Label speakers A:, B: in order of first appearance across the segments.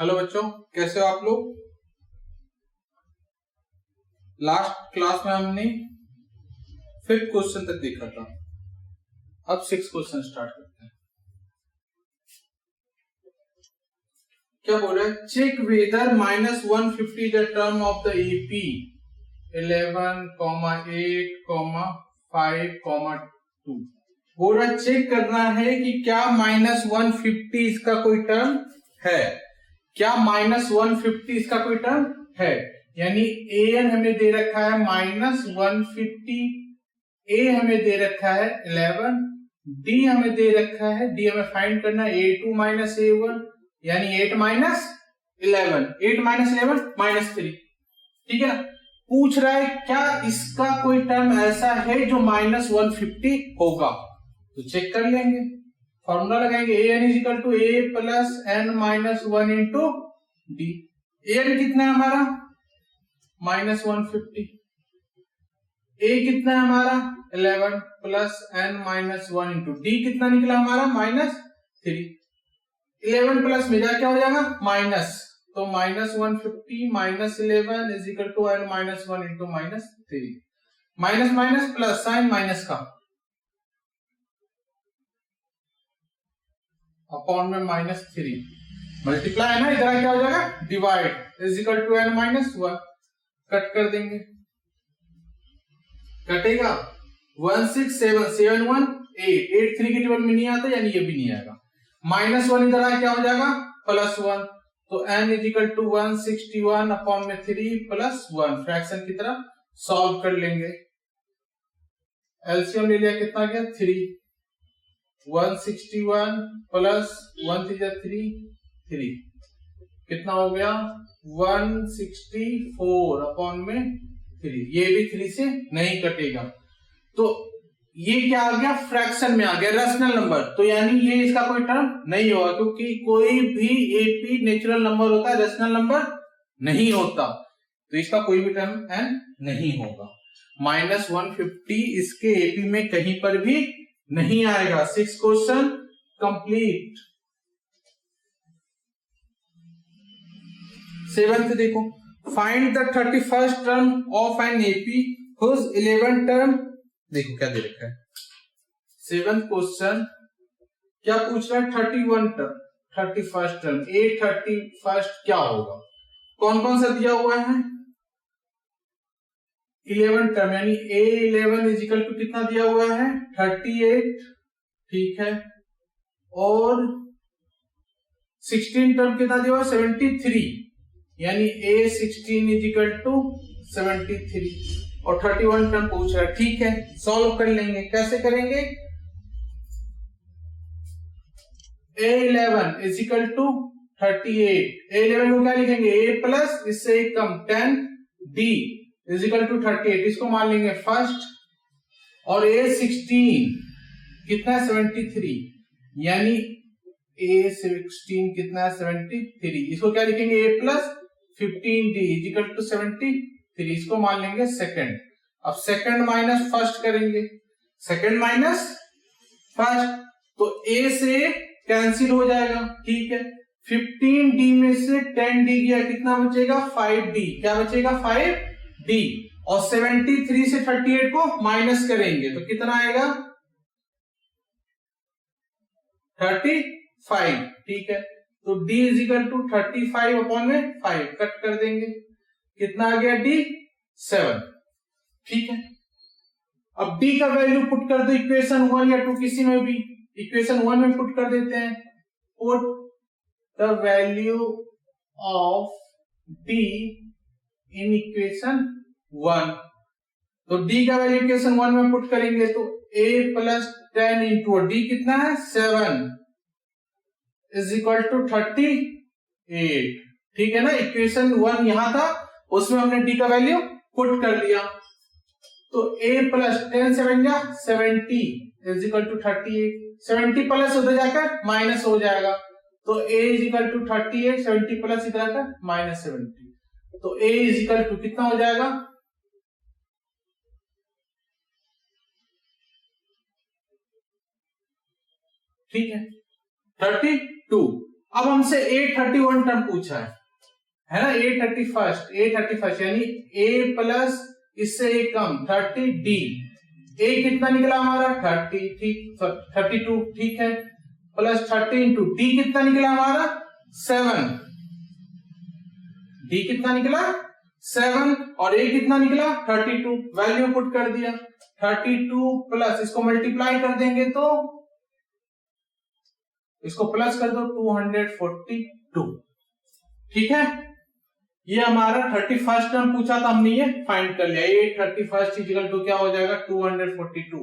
A: Hello बच्चों, कैसे हो आप लोग। लास्ट क्लास में हमने 5th क्वेश्चन तक देखा था। अब 6th क्वेश्चन स्टार्ट करते हैं। क्या बोल रहा है? Check whether -150 the term of the AP 11, 8, 5, 2। बोल रहा है चेक करना है कि क्या -150 इसका कोई टर्म है। क्या -150 इसका कोई टर्म है, यानी an हमें दे रखा है -150, a हमें दे रखा है 11, d हमें दे रखा है, d हमें फाइंड करना है a2 a1, यानी 8 -11, 8 -11 -3। ठीक है ना। पूछ रहा है क्या इसका कोई टर्म ऐसा है जो -150 होगा, तो चेक कर लेंगे। फॉर्मूला लगाएंगे an = a + n-1 into d. an कितना है हमारा -150, a कितना है हमारा 11 + n-1 इंटू डी कितना निकला हमारा -3। 11 प्लस में क्या हो जाएगा माइनस, तो -150 -11 = n-1 into -3। Minus minus plus, sign minus का अपॉन में -3 मल्टीप्लाई है ना, इधर क्या हो जाएगा डिवाइड = n-1। कट कर देंगे, कटेगा 1677 8 3 के टेबल में नहीं आता, यानी ये भी नहीं आएगा। -1 इधर आया क्या हो जाएगा +1, तो n = 161 अपॉन में 3 + 1 फ्रैक्शन की तरह सॉल्व कर लेंगे। एलसीएम ले लिया, कितना गया 3, 161 + 1 3 3 कितना हो गया 164 अपॉन में 3। ये भी 3 से नहीं कटेगा, तो ये क्या आ गया फ्रैक्शन में आ गया, रेशनल नंबर। तो यानी ये इसका कोई टर्म नहीं होगा, क्योंकि कोई भी एपी नेचुरल नंबर होता है, रेशनल नंबर नहीं होता, तो इसका कोई भी टर्म n नहीं होगा। -150 इसके एपी में कहीं पर भी नहीं आएगा। 6 क्वेश्चन कंप्लीट। 7th देखो, find the 31st term of an AP whose 11th term. देखो क्या दे रखा है 7th क्वेश्चन, क्या पूछ रहा है 31 term 31st term, a 31st क्या होगा, कौन कौन सा दिया हुआ है 11 टर्म, यानी a11 = कितना दिया हुआ है 38, ठीक है, और 16 टर्म कितना दिया हुआ 73, यानी a16 = 73, और 31 टर्म पूछ रहा है। ठीक है, सॉल्व कर लेंगे। कैसे करेंगे, a11 = 38, a11 को क्या लिखेंगे a प्लस इससे एक कम 10, d = 38, इसको मान लेंगे फर्स्ट, और a16 कितना है 73, यानी a16 कितना है 73, इसको क्या लिखेंगे a प्लस 15d = 73, इसको मान लेंगे सेकंड। अब सेकंड माइनस फर्स्ट करेंगे, सेकंड माइनस फर्स्ट, तो a से कैंसिल हो जाएगा, ठीक है। 15d में से 10d गया, कितना बचेगा 5d, क्या बचेगा 5d, और 73 से 38 को माइनस करेंगे तो कितना आएगा 35, ठीक है। तो d = 35 अपॉन में 5 कट कर देंगे, कितना आ गया d 7, ठीक है। अब d का वैल्यू पुट कर दो इक्वेशन 1 या 2 किसी में भी, इक्वेशन 1 में पुट कर देते हैं, put the value of d in equation 1, तो d का वैल्यू इक्वेशन 1 में पुट करेंगे तो a + 10 इंटू d कितना है 7 = 38, ठीक है ना। इक्वेशन 1 यहां था, उसमें हमने d का वैल्यू पुट कर दिया, तो a + 10 7 या 70 = 38, 70 प्लस उधर जाकर माइनस हो जाएगा, तो a = 38, 70 प्लस इधर आकर -70, तो a = कितना हो जाएगा ठीक है 32। अब हमसे 831 टर्म पूछा है ना, 831 यानी a प्लस इससे a कम 30 d, a कितना निकला हमारा 30, ठीक 32, ठीक है, प्लस 30 इंटू d कितना निकला हमारा 7, d कितना निकला 7 और a कितना निकला 32, वैल्यू पुट कर दिया 32 प्लस इसको मल्टीप्लाई कर देंगे तो इसको प्लस कर दो 242, ठीक है। ये हमारा 31 टर्म पूछा था, हमने ये फाइंड कर लिया, 831 इक्वल टू क्या हो जाएगा 242।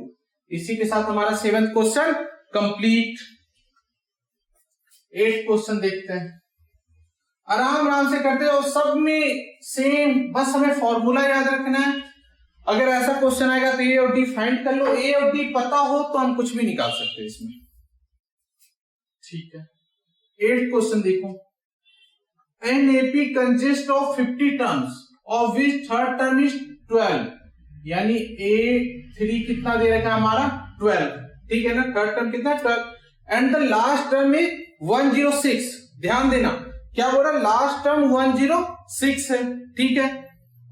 A: इसी के साथ हमारा 7th question complete. 8th question देखते हैं, आराम आराम से करते हो, सब में सेम, बस हमें फॉर्मूला याद रखना है। अगर ऐसा क्वेश्चन आएगा तो ए और डी फाइंड कर लो, ए और डी पता हो तो हम कुछ भी निकाल सकते हैं इसमें, ठीक है। 8th क्वेश्चन देखो, an AP consists of 50 terms of which third term is 12, यानी A3 कितना दे रखा है हमारा 12, ठीक है ना, थर्ड टर्म कितना 12 and the last term is 106। ध्यान देना क्या बोल रहा है, लास्ट टर्म 106 है, ठीक है,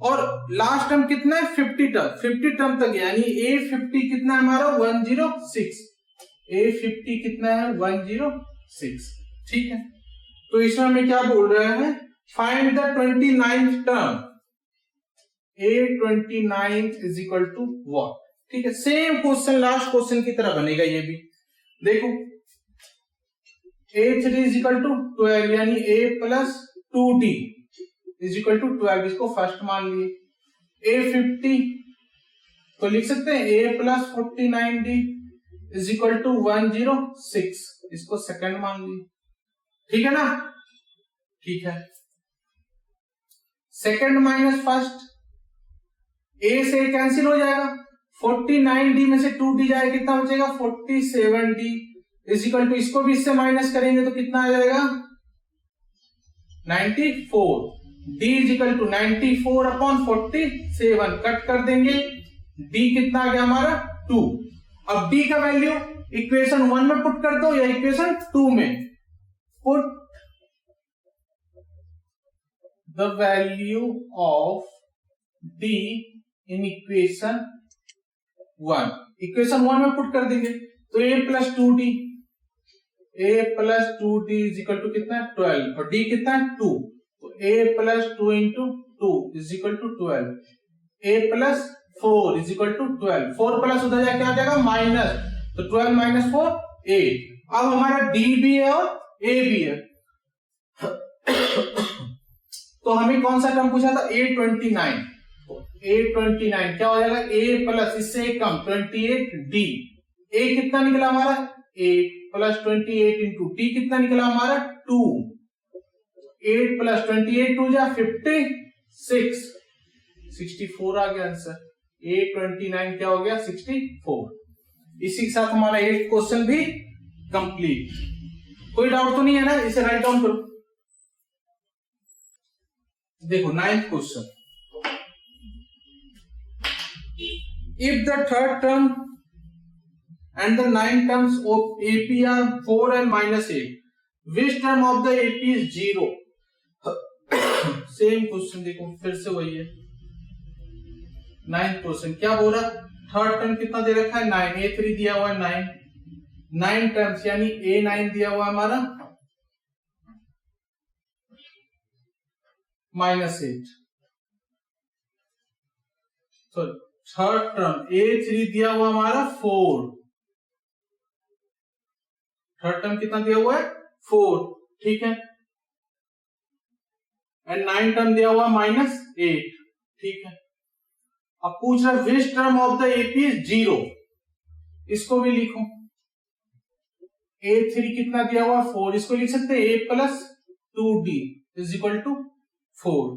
A: और लास्ट टर्म कितना है 50 टर्म तक, यानी A50 कितना है हमारा 106, A50 कितना है 106, ठीक है। तो इसमें हमें क्या बोल रहे हैं, find the 29th term, A29 is equal to what, ठीक है। सेम क्वेश्चन लास्ट क्वेश्चन की तरह बनेगा ये भी, देखो A3 इज इक्वल टू 12 यानी A plus 2D is equal to 12, इसको फर्स्ट मान लिए। A50 तो लिख सकते हैं A plus 49D is equal to 106, इसको सेकंड मान लिए, ठीक है ना, ठीक है। सेकंड माइनस फर्स्ट, ए से कैंसिल हो जाएगा, 49D में से 2D जाएगा, कितना बचेगा 47D इज इक्वल टू, इसको भी इससे माइनस करेंगे तो कितना आ जाएगा 94, D is equal to 94 upon 47, cut कर देंगे, D कितना आ गया हमारा 2। अब D का वैल्यू इक्वेशन 1 में पुट कर दो या इक्वेशन 2 में, put the value of D in equation 1, equation 1 में पुट कर देंगे तो A plus 2D, A plus 2D is equal to कितना 12 और D कितना 2, तो A plus 2 into 2 is equal to 12, A plus 4 is equal to 12, 4 plus उधर जाके आ जाएगा माइनस, तो 12 माइनस 4 8। अब हमारा D भी है और A भी है, तो हमें कौन सा टर्म पूछा था A29, तो A29 क्या हो जाएगा A प्लस इससे कम 28D, A कितना निकला हमारा 8 प्लस 28 इंटू D कितना निकला हमारा 2, 8 प्लस 28 2 जा 56, 64 आ गया आंसर, A29 क्या हो गया 64। इसी के साथ हमारा 8th क्वेश्चन भी कंप्लीट। कोई डाउट तो नहीं है ना, इसे राइट डाउन करो। देखो 9th question, if the third term and the 9 terms of AP are 4n minus 8, which term of the AP is 0। Same question देखो फिर से वही है, 9th क्वेश्चन क्या बोल रहा, थर्ड टर्म कितना दे रखा है 9, A3 दिया हुआ है 9 टर्म्स यानी A9 दिया हुआ हमारा -8, तो थर्ड टर्म A3 दिया हुआ हमारा 4, थर्ड टर्म कितना दिया हुआ है 4, ठीक है, एंड 9 टर्म दिया हुआ -8, ठीक है। अब पूछ रहा which term of the AP is 0, इसको भी लिखो, A3 कितना दिया हुआ 4, इसको लिख सकते हैं A plus 2D is equal to 4,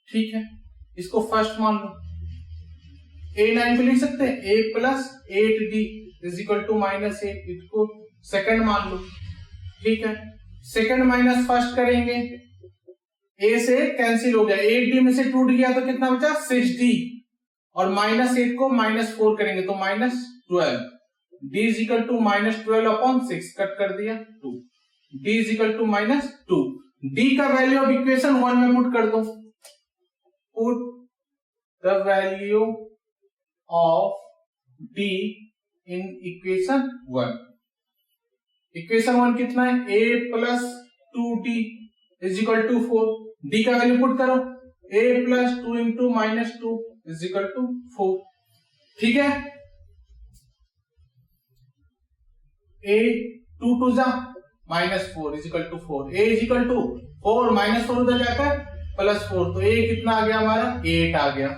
A: ठीक है, इसको फर्स्ट मान लो। A9 को लिख सकते हैं A plus 8D is equal to -8, इसको सेकंड मान लो, ठीक है। सेकंड माइनस फर्स्ट करेंगे, A से कैंसिल हो गया, 8D में से 2D गया तो कितना बचा 6D, और -8 को -4 करेंगे तो -12, D is equal to -12 upon 6, cut कर दिया 2, d is equal to -2। d का वैल्यू ऑफ इक्वेशन 1 में पुट कर दो। Put the value of d in equation 1। Equation 1 कितना है? a plus 2d is equal to 4। d का वैल्यू पुट करो, a plus 2 into -2 is equal to 4। ठीक है, a 2 जा -4 is equal to 4। a is equal to 4 -4 उधर जाकर +4, तो a कितना आ गया हमारा? 8 आ गया।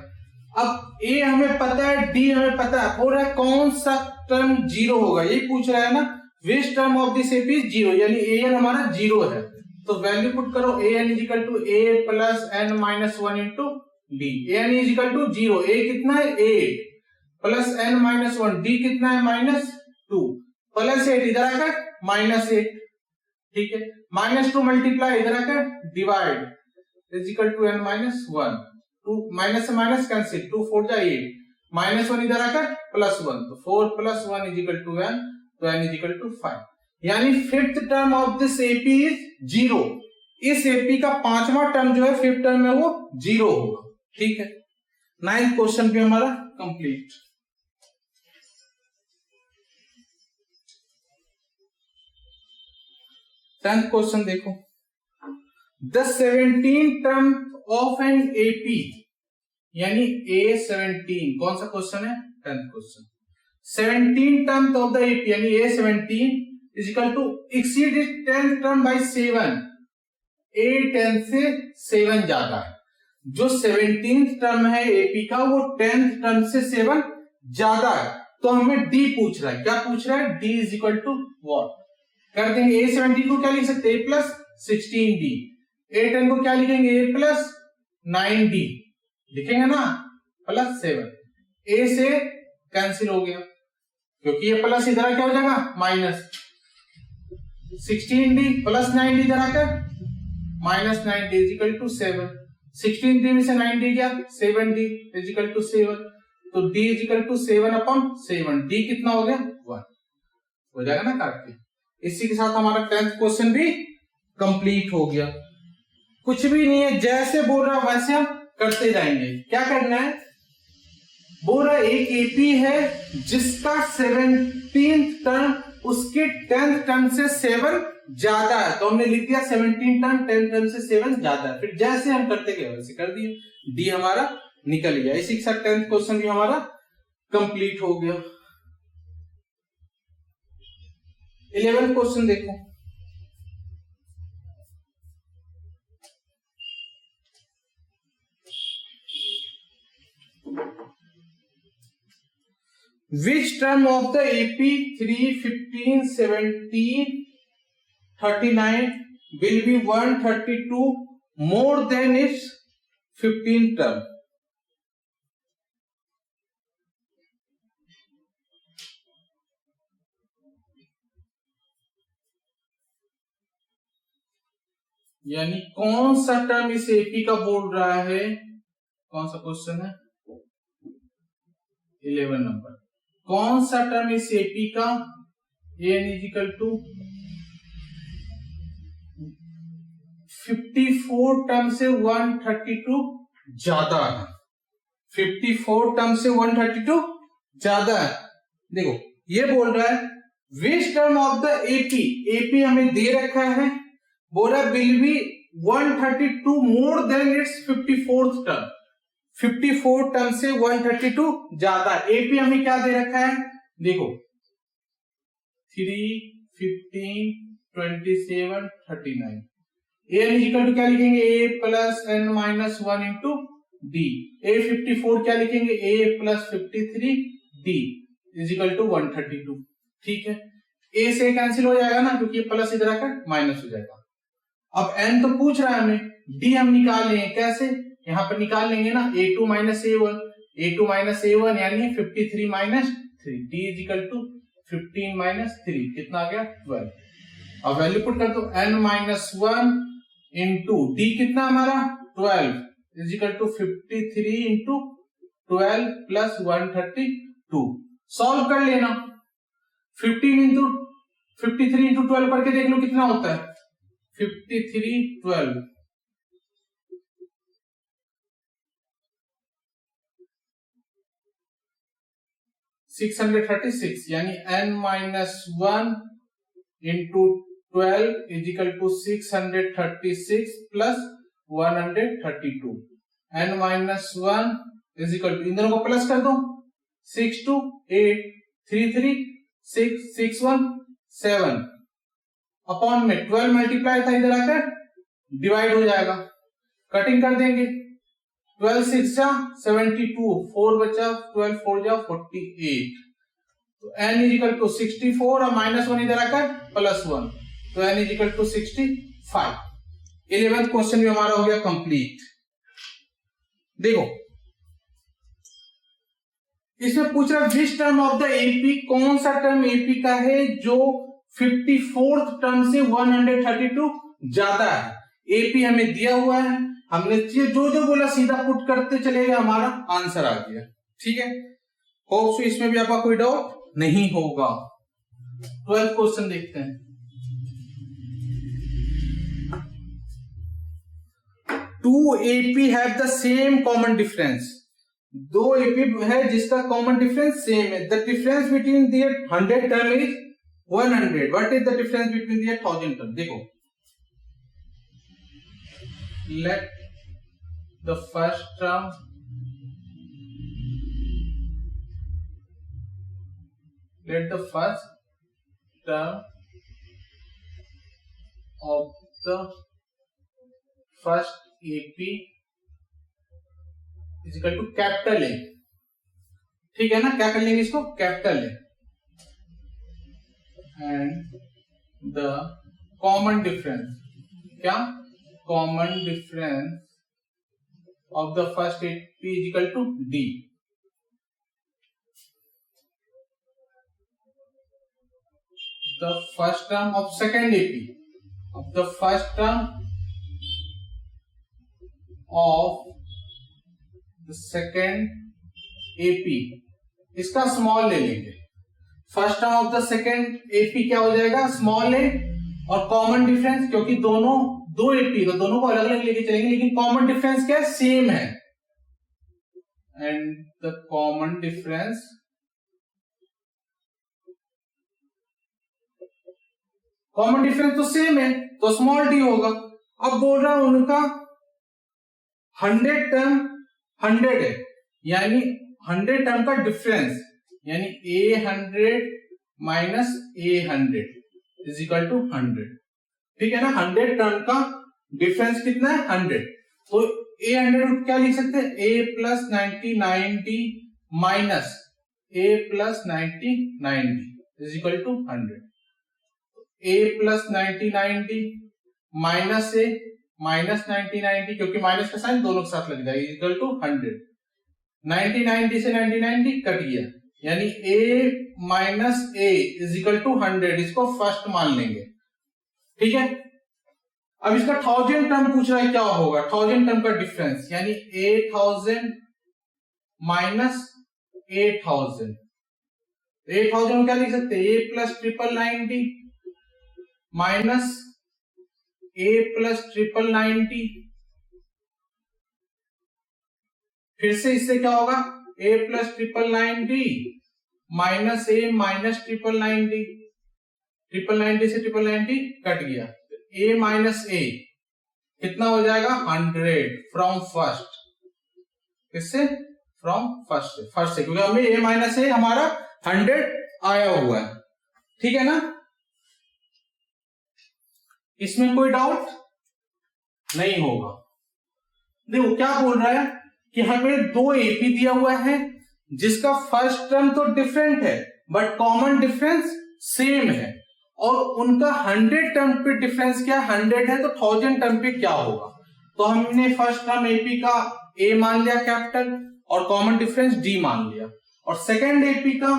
A: अब a हमें पता है, d हमें पता है, और है कौन सा टर्म 0 होगा, ये पूछ रहा है ना। Which term of this AP is 0, यानी an हमारा 0 है। तो वैल्यू पुट करो, an is equal to a plus n minus 1 into d। an is equal to 0, a कितना है? 8 प्लस n माइनस 1, d कितना है? -2 प्लस 8 इधर आकर -8। ठीक है, -2 मल्टीप्लाई इधर आकर divide is equal to n minus 1। 2 minus से माइनस कैंसिल, 2 4 जा 8, -1 इधर आकर +1, तो 4 + 1 इज इक्वल टू n, तो n इज इक्वल टू 5। यानी fifth term of this AP is 0। इस AP का पांचवा टर्म जो है फिफ्थ टर्म में वो 0 होगा। ठीक है, 9th क्वेश्चन भी हमारा कंप्लीट। टेंथ क्वेश्चन देखो, the 17 term of an AP, यानी A17, कौन सा क्वेश्चन है? 10th question. 17 term of the AP यानी A17 is equal to exceed 10th term by 7। A 10 से 7 ज्यादा है। जो 17th टर्म है AP का वो 10th टर्म से 7 ज्यादा है, तो हमें D पूछ रहा है। क्या पूछ रहा है? D is equal to what? कर देंगे A17 को क्या लिख सकते हैं? A plus 16D। A10 को क्या लिखेंगे? A प्लस 9D लिखेंगे ना, प्लस 7। A से कैंसिल हो गया, क्योंकि ये प्लस इधर क्या हो जाएगा? माइनस 16D प्लस 9D इधर आकर -9D is equal to 7। 16D में से 9D गया, 7D इज इक्वल टू 7, तो D is equal to 7/7। D कितना हो गया? 1 हो जाएगा ना काट के। इसी के साथ हमारा 10th क्वेश्चन भी कंप्लीट हो गया। कुछ भी नहीं है, जैसे बोल रहा वैसे हम करते जाएंगे। क्या करना है? बोल रहा एक AP है जिसका 17th टर्म उसके 10th टर्म से 7 ज्यादा है, तो हमने लिख दिया 17 टर्म 10 टर्म से 7 ज्यादा है। फिर जैसे हम करते गए वैसे कर दिए, D हमारा निकल गया। इसी के साथ 10th क्वेश्चन भी हमारा कंप्लीट हो गया। 11th क्वेश्चन देखो, which term of the AP 3, 15, 17, 39 will be 132 more than its 15th term? यानी कौन सा टर्म इस AP का बोल रहा है? कौन सा क्वेश्चन है? 11 नंबर। कौन सा टर्म इस AP का n is equal to 54 term से 132 ज्यादा है? 54 टर्म से 132 ज्यादा है। देखो ये बोल रहा है विच टर्म ऑफ द AP हमें दे रखा है, बोल रहा will be 132 more than it's 54th term. 54 term से 132 ज्यादा। AP हमें क्या दे रखा है? देखो 3, 15, 27, 39। A इक्वल टू क्या लिखेंगे? A plus n minus 1 into D। A 54 क्या लिखेंगे? A plus 53D is equal to 132। ठीक है, A से कैंसिल हो जाएगा ना, क्योंकि प्लस इधर आकर माइनस हो जाएगा। अब n तो पूछ रहा है हमें, D हम निकाल लेंगे। कैसे? यहां पर निकाल लेंगे ना, A2 माइनस A1 यानी 53 minus 3। D is equal to 15 minus 3 कितना आ गया? 12। अब वैल्यू पुट कर दो, n माइनस 1 इंटू D कितना हमारा? 12 is equal to 53 into 12 plus 132। Solve कर लेना। 53 इंटू 12 करके देख लो कितना होता है। 53 12 636 यानी n minus 1 into 12 is equal to 636 plus 132 n minus 1 is equal to इन दोनों को प्लस कर दो 6 2 8 3 3 6 6 1 7 अपॉन में 12 मल्टीप्लाई था इधर आकर डिवाइड हो जाएगा कटिंग कर देंगे 12 6 जा 72 4 बचा 12 4 जा 48 तो n इज इक्वल टू 64 और माइनस 1 इधर आकर प्लस 1 तो n is equal to 65 11th question भी हमारा हो गया कंप्लीट। देखो इसमें पूछ रहा which term of the AP कौन सा टर्म एपी का है जो 54th टर्म से 132 ज्यादा है। एपी हमें दिया हुआ है हमने जो जो बोला सीधा पुट करते चले गए हमारा आंसर आ गया। ठीक है होप सो इसमें भी आपका कोई डाउट नहीं होगा। 12th क्वेश्चन देखते हैं। Two AP have the same common difference दो एपी है जिसका कॉमन डिफरेंस सेम है। The difference between their 100 term is 100 what is the difference between their 1000 term. देखो let the first term of the first AP is equal to capital A। ठीक है ना क्या कर लेंगे इसको capital A and the common difference क्या common difference of the first AP is equal to D। The first term of second AP of the first term of the second AP इसका small ले लेंगे। First term of the second AP क्या हो जाएगा small ए और common difference क्योंकि दोनों दो एपी तो दोनों को अलग अलग लेके चलेंगे लेकिन कॉमन डिफरेंस क्या है सेम है एंड द कॉमन डिफरेंस तो सेम है तो स्मॉल डी होगा। अब बोल रहा हूं उनका 100 टर्म 100 है यानी 100 टर्म का डिफरेंस यानी A100 minus A100 is equal to 100। ठीक है ना 100 टर्म का डिफरेंस कितना है 100 तो A100 क्या लिख सकते हैं A plus 90 minus A plus 90 is equal to 100। A plus 90 minus A minus 90 क्योंकि माइनस का साइन दोनों के साथ लग जाएगा इज इक्वल टू 100। 90 से 90 कट गया यानी A minus A is equal to 100 इसको फर्स्ट मान लेंगे। ठीक है अब इसका 1000 टर्म पूछ रहा है क्या होगा 1000 टर्म का डिफरेंस यानी 8000 माइनस 8000 को क्या लिख सकते हैं A plus 990 minus A plus 990 फिर से इससे क्या होगा A plus 990 minus A minus 990 से 990 कट गया तो A माइनस A कितना हो जाएगा 100 फ्रॉम फर्स्ट किससे फ्रॉम फर्स्ट से क्योंकि हमें A माइनस A हमारा 100 आया हुआ है। ठीक है ना इसमें कोई डाउट नहीं होगा। देखो क्या बोल रहा है कि हमें दो एपी दिया हुआ है जिसका फर्स्ट टर्म तो डिफरेंट है बट कॉमन डिफरेंस सेम है और उनका 100 टर्म पे डिफरेंस क्या 100 है तो 1000 टर्म पे क्या होगा। तो हमने फर्स्ट टर्म एपी का ए मान लिया कैपिटल और कॉमन डिफरेंस डी मान लिया और सेकेंड एपी का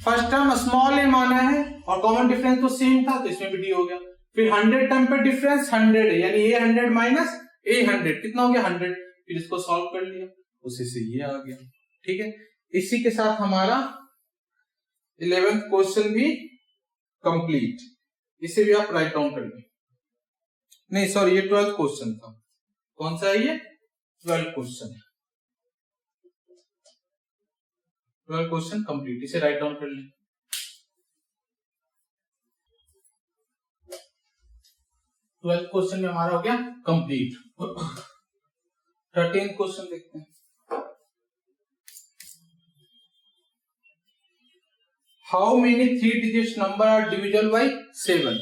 A: फर्स्ट टर्म स्मॉल ए माना है और कॉमन डिफरेंस तो सेम था तो इसमें भी डी हो गया। फिर 100 टर्म पे डिफरेंस 100 है यानी A100 माइनस A100 कितना हो गया 100 फिर इसको सॉल्व कर लिया उसी से ये आ गया। ठीक है इसी के साथ हमारा 11th क्वेश्चन भी कंप्लीट इसे भी आप राइट डाउन कर लें। नहीं सॉरी, ये 12th क्वेश्चन था। कौन सा है ये? 12th question. 12th question complete, इसे राइट डाउन कर लें। 12th क्वेश्चन में हमारा हो गया कंप्लीट। 13th क्वेश्चन देखते हैं। How many 3 digits number are divisible by 7?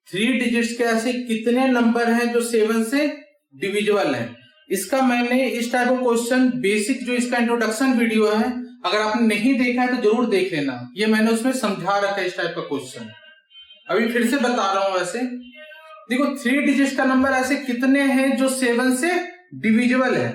A: 3 digits के ऐसे कितने नंबर हैं जो 7 से डिविजिबल हैं? इसका मैंने इस टाइप ऑफ क्वेश्चन बेसिक जो इसका इंट्रोडक्शन वीडियो है, अगर आपने नहीं देखा है तो जरूर देख लेना। ये मैंने उसमें समझा रखा है इस टाइप का क्वेश्चन। अभी फिर से बता रहा हूं। वैसे देखो 3 डिजिट्स का नंबर ऐसे कितने हैं जो 7 से डिविजिबल है?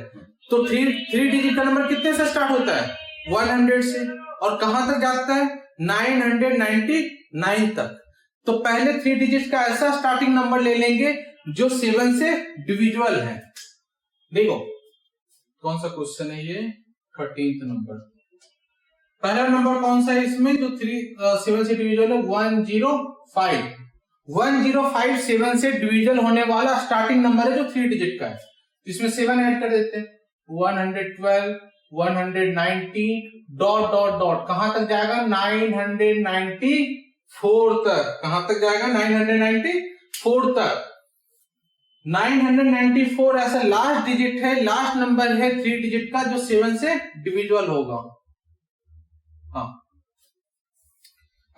A: तो 3 डिजिट का नंबर कितने से स्टार्ट होता है? 100 से, और कहां तक जाता है? 999 तक। तो पहले 3 डिजिट का ऐसा स्टार्टिंग नंबर ले लेंगे जो 7 से डिविजिबल है। देखो कौन सा क्वेश्चन है ये? 13th number. पहला नंबर कौन सा है इसमें जो 7 से डिविजिबल है? 105। 105 7 से डिविजिबल होने वाला स्टार्टिंग नंबर है जो 3 डिजिट का है। इसमें 7 ऐड कर देते हैं। 112, 190 डॉट डॉट डॉट कहां तक जाएगा? 994 तक। कहां तक जाएगा? 994 तक। 994 ऐसा लास्ट डिजिट है, लास्ट नंबर है 3 डिजिट का जो 7 से डिविजिबल होगा। हाँ,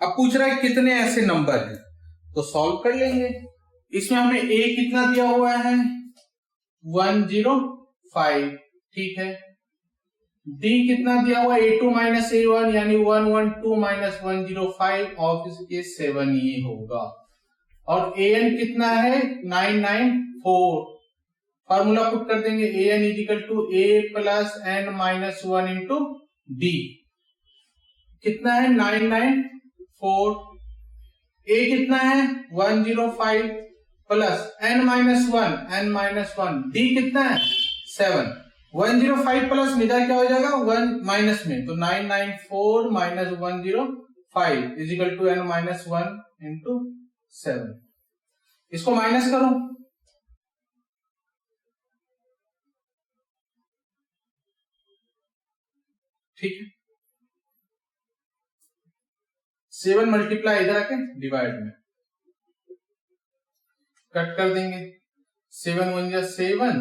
A: अब पूछ रहा है कितने ऐसे नंबर हैं, तो सॉल्व कर लेंगे। इसमें हमें a कितना दिया हुआ है? 105, ठीक है। d कितना दिया हुआ है? a2 माइनस a1 यानी 112 माइनस 105 ऑफ इसके 7 ये होगा। और an कितना है? 994। फार्मूला पुट कर देंगे। an is equal to a plus n minus 1 into d. कितना है? 994। a कितना है? 105 प्लस n माइनस 1 d कितना है? 7। 105 प्लस में क्या हो जाएगा? 1 माइनस में, तो 994 minus 105 is equal to n minus 1 into 7। इसको माइनस करो। ठीक है, 7 मल्टीप्लाई इधर आके डिवाइड में कट कर देंगे। 7 1 जा 7,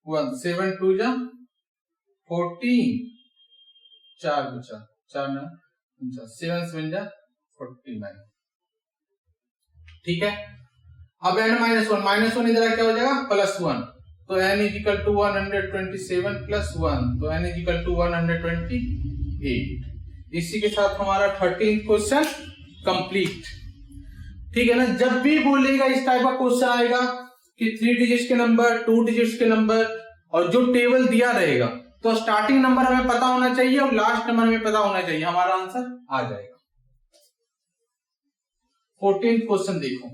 A: 1 7 2 जा 14, 4 बचा 4 9 7 7 जा 49। ठीक है, अब n माइनस 1 इधर क्या हो जाएगा? प्लस 1, तो n is equal to 127 plus 1, तो n इज इक्वल टू 128। इसी के साथ हमारा 13th क्वेश्चन कंप्लीट। ठीक है ना। जब भी बोलेगा इस टाइप का क्वेश्चन आएगा कि 3 डिजिट्स के नंबर, 2 डिजिट्स के नंबर, और जो टेबल दिया रहेगा तो स्टार्टिंग नंबर हमें पता होना चाहिए और लास्ट नंबर हमें पता होना चाहिए, हमारा आंसर आ जाएगा। 14th क्वेश्चन देखो।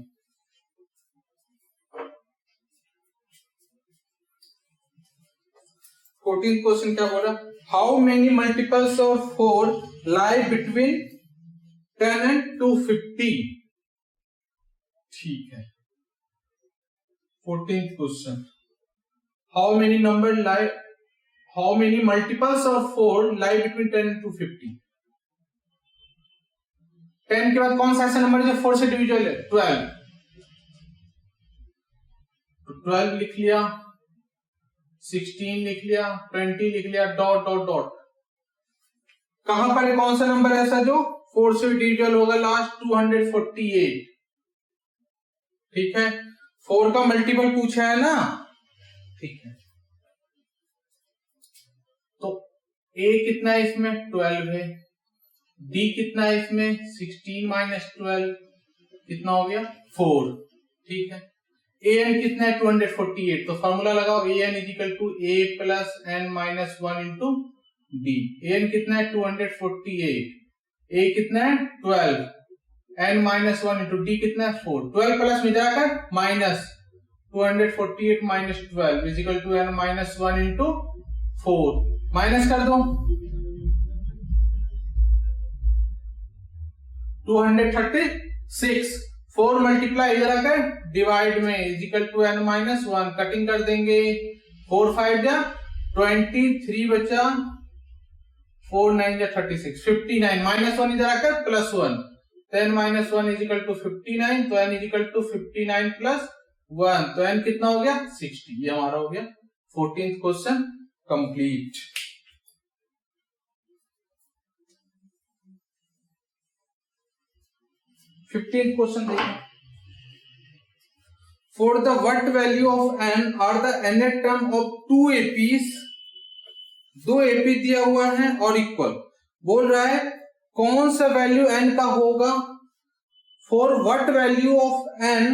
A: क्वेश्चन क्या बोला? How many multiples of 4 lie between 10 and 250? ठीक है। 14th question, how many multiples of 4 lie between 10 and 250? 10 के बाद कौन सा ऐसा नंबर है जो 4 से डिविजिबल है? 12। तो 12 लिख लिया, 16 लिख लिया, 20 लिख लिया, डॉट डॉट डॉट। कहां पर है? कौन सा नंबर है ऐसा जो 4 से डिविजिबल होगा? लास्ट 248। ठीक है, 4 का मल्टीपल पूछा है ना। ठीक है, तो a कितना है इसमें? 12 है। d कितना है इसमें? 16 माइनस 12 कितना हो गया? 4। ठीक है, an कितना है? 248। तो फॉर्मूला लगाओ, an is equal to a plus n minus 1 into d. an कितना है? 248। a कितना है? 12, n माइनस 1 इंटू डी कितना है? 4। 12 प्लस में जाकर minus 248 minus 12 is equal to n minus 1 into 4। Minus कर दो, 236। 4 मल्टीप्लाई इधर आकर डिवाइड में is equal to n minus 1, cutting कर देंगे, 4 5 जा 23 बचा, 4 9 जा 36, 59 माइनस 1 इधर आकर plus 1, 10 minus 1 is equal to 59, तो n is equal to 59 plus 1, तो n कितना हो गया 60। ये हमारा हो गया 14th question complete. Fifteenth question देखिए, for the what value of n are the nth term of 2 APs, 2 AP दिया हुआ है और इक्वल, बोल रहा है कौन सा वैल्यू n का होगा, for what value of n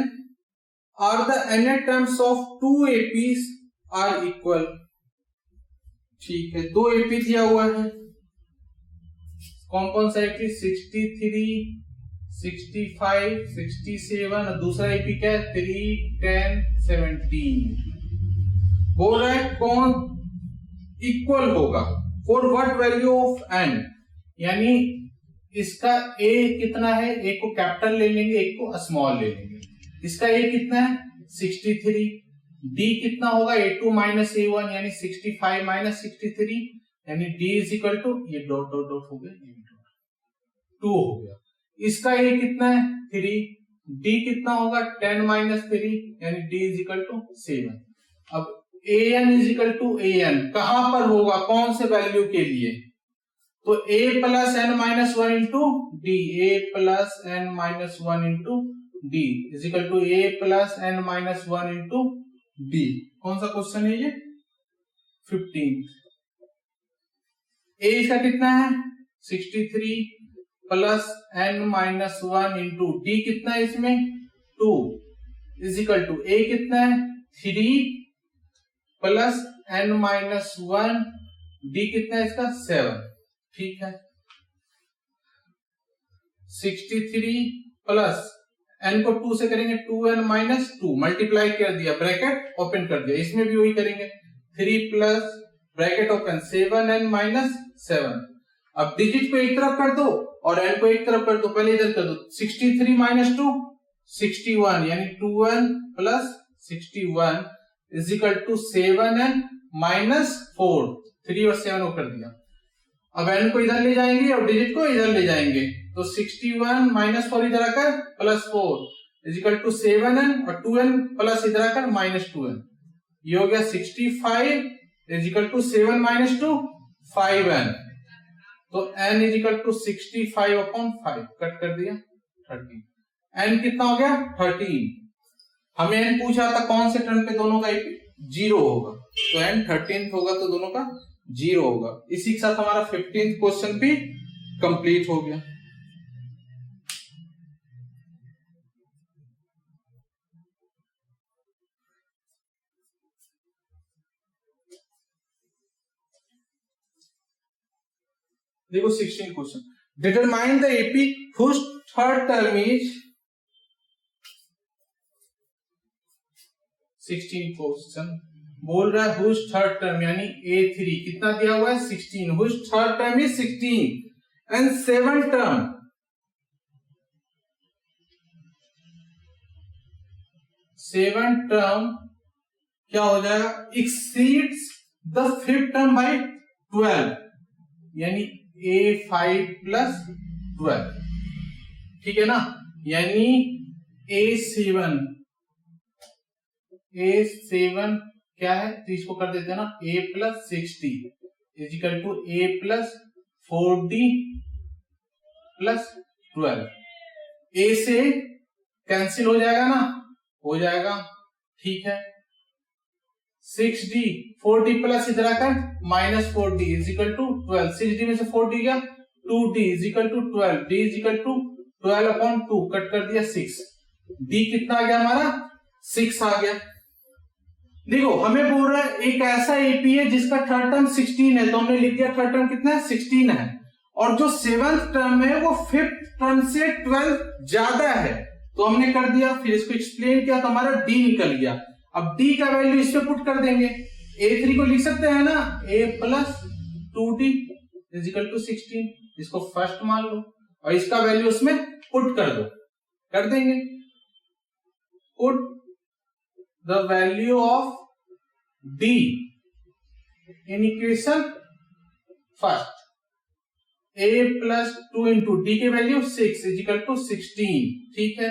A: are the nth terms of 2 APs are equal. ठीक है, 2 AP दिया हुआ है, कौन कौन सा AP, 63 65 67 और दूसरा एपी क्या है 3 10 17। बोल रहा है कौन इक्वल होगा, for what value of n, यानी इसका a कितना है, एक को कैपिटल ले लेंगे एक को स्मॉल ले लेंगे, इसका a कितना है 63, d कितना होगा a2 माइनस a1 यानी 65 माइनस 63, यानी d इज इक्वल टू, ये डॉट डॉट डॉट हो गया 2 हो गया, इसका a कितना है 3, d कितना होगा 10 माइनस 3 यानी d इज इक्वल टू 7। अब an is equal to an कहां पर होगा, कौन से वैल्यू के लिए, तो a plus n minus 1 into d, a plus n minus 1 into d is equal to a plus n minus 1 into d. कौन सा क्वेश्चन है ये 15th। a इसका कितना है 63 plus n minus 1 into d कितना है इसमें 2 इज इक्वल टू a कितना है 3 प्लस n माइनस 1, d कितना है इसका 7। ठीक है, 63 प्लस n को 2 से करेंगे 2n माइनस 2, मल्टीप्लाई कर दिया, ब्रैकेट ओपन कर दिया, इसमें भी वही करेंगे, 3 plus bracket open 7n minus 7। अब डिजिट को एक तरफ कर दो और n को एक तरफ कर दो, पहले इधर कर दो, 63 माइनस 2 61 यानी 2n plus 61 is equal to 7n minus 4, 3 और 7 को कर दिया। अब n को इधर ले जाएंगे और डिजिट को इधर ले जाएंगे, तो 61 माइनस 4 इधर आकर plus 4 is equal to 7n और 2n प्लस इधर आकर माइनस 2n, ये हो गया 65 is equal to 7 minus 2 5n, तो n is equal to 65 upon 5, cut कर दिया 13, n कितना हो गया 13। हमें n पूछा था कौन से टर्म पे दोनों का 0 होगा, तो n 13th होगा तो दोनों का 0 होगा। इसी के साथ हमारा 15th क्वेश्चन भी कंप्लीट हो गया। देखो 16 question, determine the AP whose third term is 16 question बोल रहा है whose थर्ड टर्म यानी A3 कितना दिया हुआ है 16, whose third term is 16 and seven term, seven term क्या हो जाएगा exceeds the fifth term by 12 यानी A5 प्लस 12, ठीक है ना, यानी A7 क्या है, तो इसको कर देते हैं ना A plus 60 is equal to A plus 40 plus 12, A से कैंसिल हो जाएगा ना, हो जाएगा, ठीक है, 6D 4D प्लस इधर आकर minus 4D is equal to 12, 6D में से 4D गया 2D is equal to 12, D is equal to 12 upon 2, cut कर दिया 6, D कितना आ गया हमारा 6 आ गया। देखो हमें बोल रहा है एक ऐसा एपी है जिसका थर्ड टर्म 16 है, तो हमने लिख दिया थर्ड टर्म कितना है 16 है, और जो सेवंथ टर्म है वो फिफ्थ टर्म से 12 ज्यादा है, तो हमने कर दिया, फिर इसको एक्सप्लेन किया तो हमारा डी निकल गया। अब d का वैल्यू इस पे पुट कर देंगे, a3 को लिख सकते हैं ना a plus 2d is equal to 16, इसको फर्स्ट मान लो और इसका वैल्यू उसमें पुट कर दो, कर देंगे, put the value of d in equation first. a plus 2 into d की वैल्यू 6 is equal to 16. ठीक है,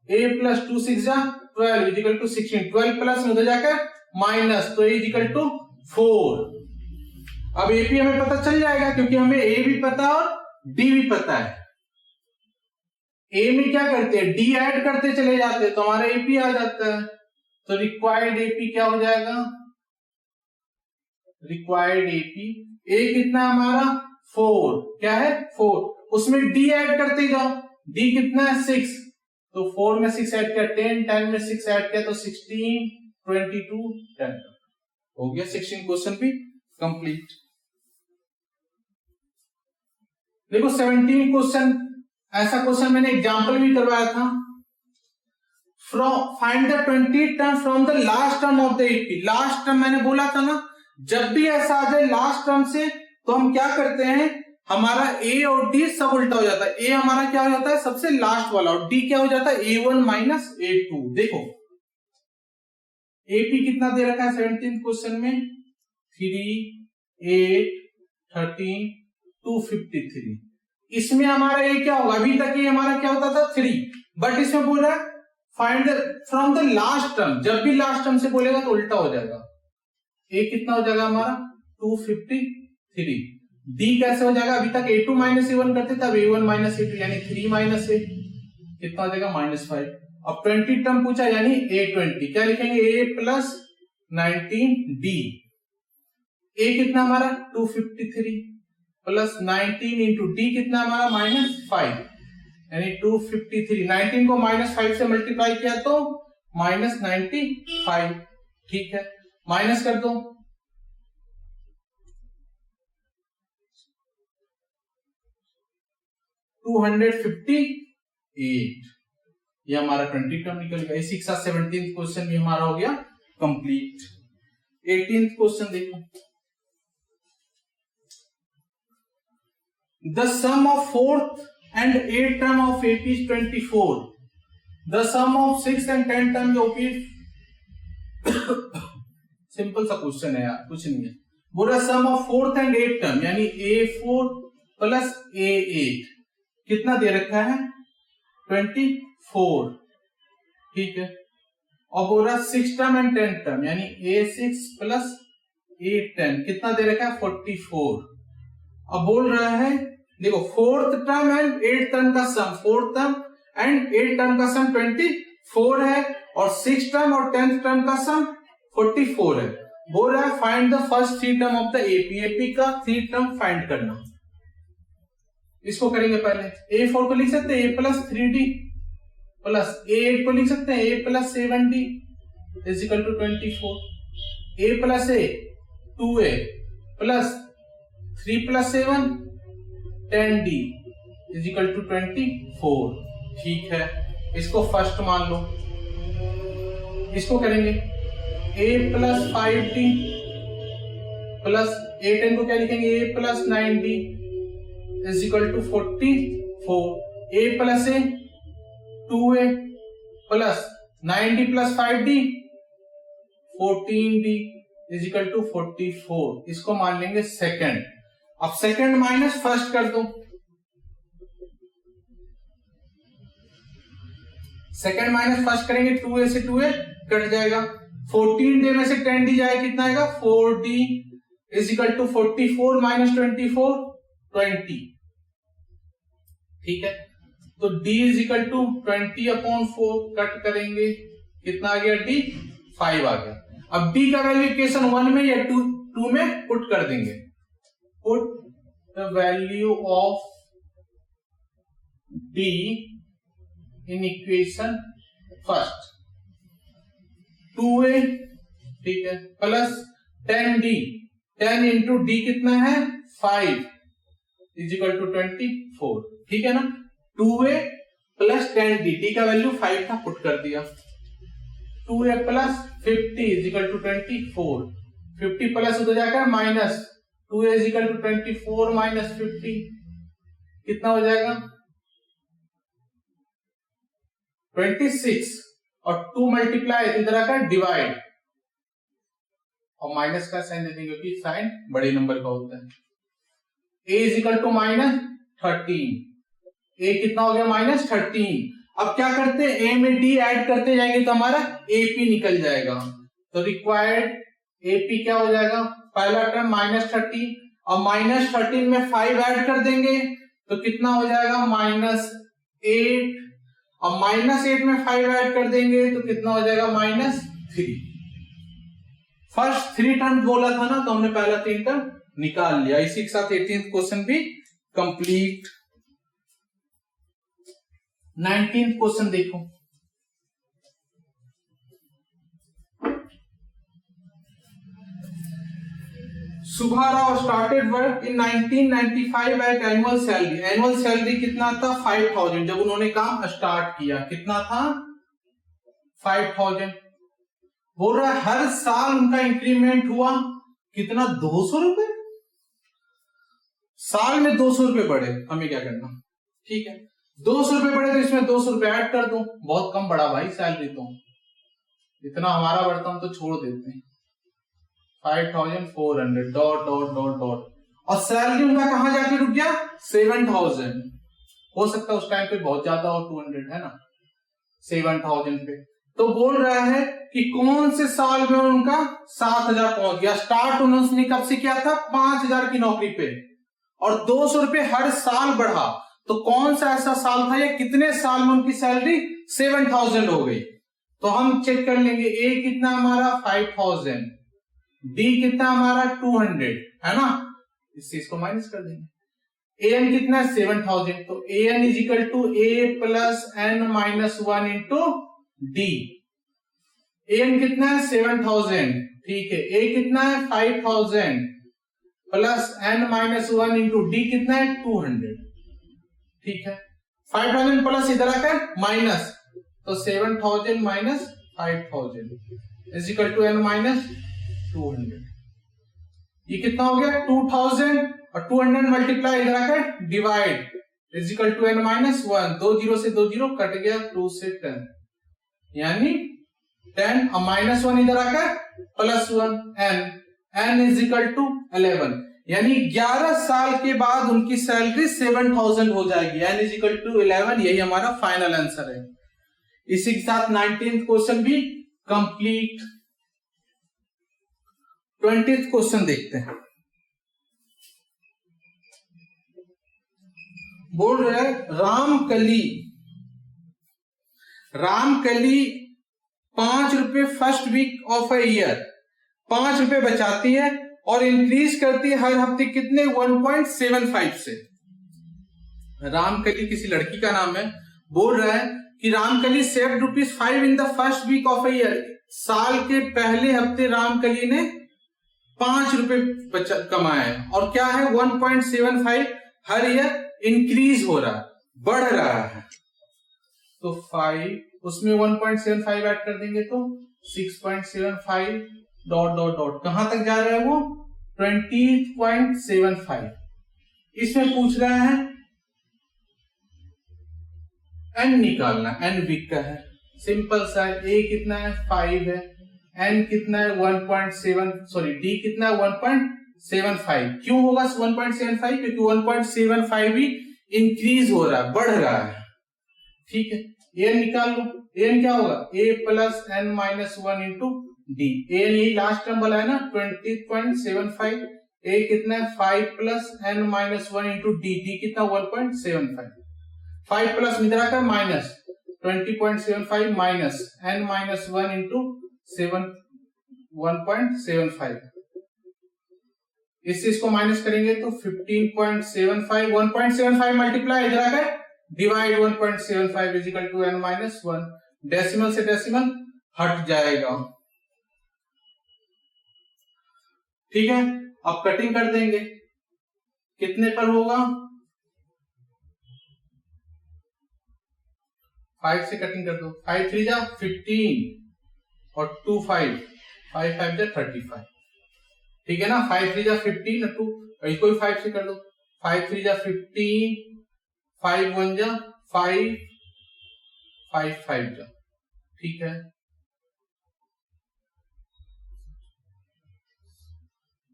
A: a plus 2 6 जा 12 is equal to 16. 12 प्लस में उधर जाकर माइनस, तो a is equal to 4. अब AP हमें पता चल जाएगा क्योंकि हमें a भी पता और d भी पता है. a में क्या करते हैं, d ऐड करते चले जाते हैं तो हमारा AP आ जाता है. तो रिक्वायर्ड AP क्या हो जाएगा, रिक्वायर्ड AP a कितना हमारा 4, क्या है 4, उसमें d ऐड करते जाओ. d कितना है 6, तो 4 में 6 ऐड किया 10, 10 में 6 ऐड किया तो 16, 22, 10 हो गया. 16 क्वेश्चन भी कंप्लीट. देखो 17 क्वेश्चन, ऐसा क्वेश्चन मैंने एग्जांपल भी करवाया था. Find the 20 term from the last term of the AP. Last term मैंने बोला था ना, जब भी ऐसा आ जाए लास्ट टर्म से तो हम क्या करते हैं, हमारा a और d सब उल्टा हो जाता है. a हमारा क्या हो जाता है, सबसे लास्ट वाला, और d क्या हो जाता है, a1 माइनस a2. देखो AP कितना दे रखा है 17th क्वेश्चन में, 3, 8, 13, 253. इसमें हमारा a क्या होगा, अभी तक ये हमारा क्या होता था 3, बट इसमें बोल रहा है find from the last term. जब भी लास्ट टर्म से बोलेगा तो उल्टा हो जाएगा. a कितना हो जाएगा हमारा 253. d कैसे हो जाएगा, अभी तक a2 माइनस a1 करते थे, अब a1 माइनस a2 यानी 3 माइनस a, कितना हो जाएगा -5. अब 20 टर्म पूछा यानी a20, क्या लिखेंगे a प्लस 19d. a कितना हमारा 253 प्लस 19 इंटू d कितना हमारा -5 यानी 253. 19 को -5 से मल्टीप्लाई किया तो -95. ठीक है, माइनस कर दो, 258. ये हमारा 20 टर्म निकल गया. इसी के साथ 17th क्वेश्चन भी हमारा हो गया कंप्लीट. 18th क्वेश्चन देखो. The sum of 4th and 8th term of AP is 24. The sum of 6th and 10th term of AP simple सा क्वेश्चन है यार, कुछ नहीं है. बोला सम of 4th and 8th term यानी A4 प्लस A8 कितना दे रखा है 24. ठीक है, और बोल रहा 6th term and 10th term यानी A6 प्लस A10 कितना दे रखा है 44. अब बोल रहा है देखो 4th term and 8th term का सम, 4th term and 8th term का सम 24 है और 6th टर्म और 10th टर्म का सम 44 है. बोल रहा है find the first 3 term of the AP. AP का 3 टर्म फाइंड करना. इसको करेंगे पहले. A4 को लिख सकते हैं a plus 3d plus A8 को लिख सकते हैं a plus 7d is equal to 24. a plus a 2a plus 3 plus 7 10d is equal to 24. ठीक है, इसको फर्स्ट मान लो. इसको करेंगे a plus 5d plus A10 को क्या लिखेंगे a plus 9d is equal to 44. a plus a 2a plus 9d plus 5d 14d is equal to 44. इसको मान लेंगे सेकंड. अब सेकंड माइनस फर्स्ट कर दो. सेकंड माइनस फर्स्ट करेंगे 2a से 2a कट जाएगा. 14d में से 10d जाए कितना आएगा 4d is equal to 44 minus 24 20. ठीक है, तो d is equal to 20/4 cut करेंगे कितना आ गया d 5 आ गया. अब d का वैल्यू इक्वेशन 1 में या 2 में पुट कर देंगे. Put the value of d in equation first. 2a ठीक है प्लस 10d 10 इंटू d कितना है 5 इज इक्वल टू 24. ठीक है ना. 2a प्लस 10d d का वैल्यू 5 था, पुट कर दिया. 2a plus 50 is equal to 24. 50 plus उधर जाकर minus 2a is equal to 24 minus 50 कितना हो जाएगा 26. और 2 मल्टीप्लाई इधर आकर डिवाइड और माइनस का साइन दे देंगे क्योंकि साइन बड़े नंबर का होता है। a is equal to -13, a कितना हो गया -13। अब क्या करते हैं, a में d ऐड करते जाएंगे तो हमारा ap निकल जाएगा। तो रिक्वायर्ड ap क्या हो जाएगा, पहला टर्म -13 और -13 में 5 ऐड कर देंगे तो कितना हो जाएगा -8 और -8 में 5 ऐड कर देंगे तो कितना हो जाएगा -3। फर्स्ट 3 टर्म बोला था ना, तो हमने पहला 3 टर्म निकाल लिया। इसी के साथ 18th क्वेश्चन भी कंप्लीट। 19th क्वेश्चन देखो, Subbarao started work in 1995 at annual salary. Annual salary कितना था 5000 जब उन्होंने काम स्टार्ट किया। कितना था 5000। बोल रहा है हर साल उनका इंक्रीमेंट हुआ कितना 200 रुपए, साल में 200 रुपए बढ़े। हमें क्या करना, ठीक है 200 रुपए बढ़े तो इसमें 200 रुपए ऐड कर दो। बहुत कम बढ़ा भाई सैलरी, तो इतना हमारा बढ़ता हम तो छोड़ देते हैं। 5400 डॉट डॉट डॉट डॉट और सैलरी उनका कहां जाके रुक गया 7000। हो सकता है उस टाइम पे बहुत ज्यादा हो 200 है ना 7000 पे। तो बोल रहा है कि कौन से साल में उनका 7000 पहुंच गया। स्टार्ट उन्होंने कब से किया था 5000 की नौकरी पे और 200 रुपए हर साल बढ़ा। तो कौन सा ऐसा साल था या कितने साल में उनकी सैलरी 7000 हो गई। तो हम चेक कर लेंगे a कितना हमारा 5000, d कितना हमारा 200 है ना, इस चीज को माइनस कर देंगे। an कितना है 7000, तो an is equal to a plus n minus 1 into d। an कितना है 7000, ठीक है a कितना है 5000 plus n minus 1 into d कितना है 200, ठीक है 5000 प्लस इधर आकर माइनस, तो 7000 minus 5000 is equal to n minus 200। ये कितना हो गया 2000 और 200 मल्टीप्लाई इधर आकर divide is equal to n minus 1। 2 0 से 2 0 कट गया, 2 से 10 यानी 10 और माइनस 1 इधर आकर plus 1 n is equal to 11 यानी 11 साल के बाद उनकी सैलरी 7000 हो जाएगी। n इज इक्वल टू 11, यही हमारा फाइनल आंसर है। इसी के साथ 19th क्वेश्चन भी कंप्लीट। 20th क्वेश्चन देखते हैं। बोल रहे हैं रामकली 5 रुपए first week of a year 5 रुपए बचाती है और इंक्रीज करती है हर हफ्ते कितने 1.75 से। रामकली किसी लड़की का नाम है। बोल रहा है कि Ramkali saved ₹5 in the first week of a year. साल के पहले हफ्ते रामकली ने 5 रुपए कमाए और क्या है 1.75 हर ईयर इंक्रीज हो रहा है, बढ़ रहा है। तो 5 उसमें 1.75 ऐड कर देंगे तो 6.75 डॉट डॉट डॉट कहां तक जा रहा है वो 20.75। इसमें पूछ रहा है n निकालना, n वीक का है, सिंपल सा है। a कितना है 5 है, n कितना है 1.7 d कितना है 1.75। क्यों होगा 1.75 क्योंकि 1.75 भी इंक्रीज हो रहा है, बढ़ रहा है, ठीक है। an निकाल लो, an क्या होगा a plus n minus 1 into d. an यही लास्ट टर्म वाला है ना 20.75। a कितना है 5 plus n minus 1 into D, D कितना 1.75। 5 प्लस इधर का minus 20.75 minus n minus 1 into 1.75। इस चीज को माइनस करेंगे तो 15.75 1.75 मल्टीप्लाई इधर आकर divide 1.75 is equal to n minus 1। Decimal से डेसिमल हट जाएगा, ठीक है। अब कटिंग कर देंगे, कितने पर होगा 5 से कटिंग कर दो। 5 3 जा 15 और 2 5 5 5 जा 35, ठीक है ना। 5 3 जा 15 और 2 इसको भी 5 से कर दो। 5 3 जा 15 5 1 जा 5 5 5 जा ठीक है,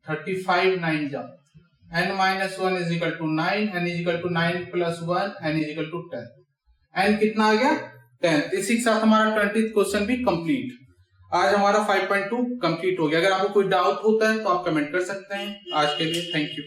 A: 35 9 जा, n minus 1 is equal to 9, n is equal to 9 plus 1, n is equal to 10. n कितना आ गया 10। इसी के साथ हमारा 20th क्वेश्चन भी कंप्लीट। आज हमारा 5.2 कंप्लीट हो गया। अगर आपको कोई डाउट होता है तो आप कमेंट कर सकते हैं। आज के लिए थैंक यू।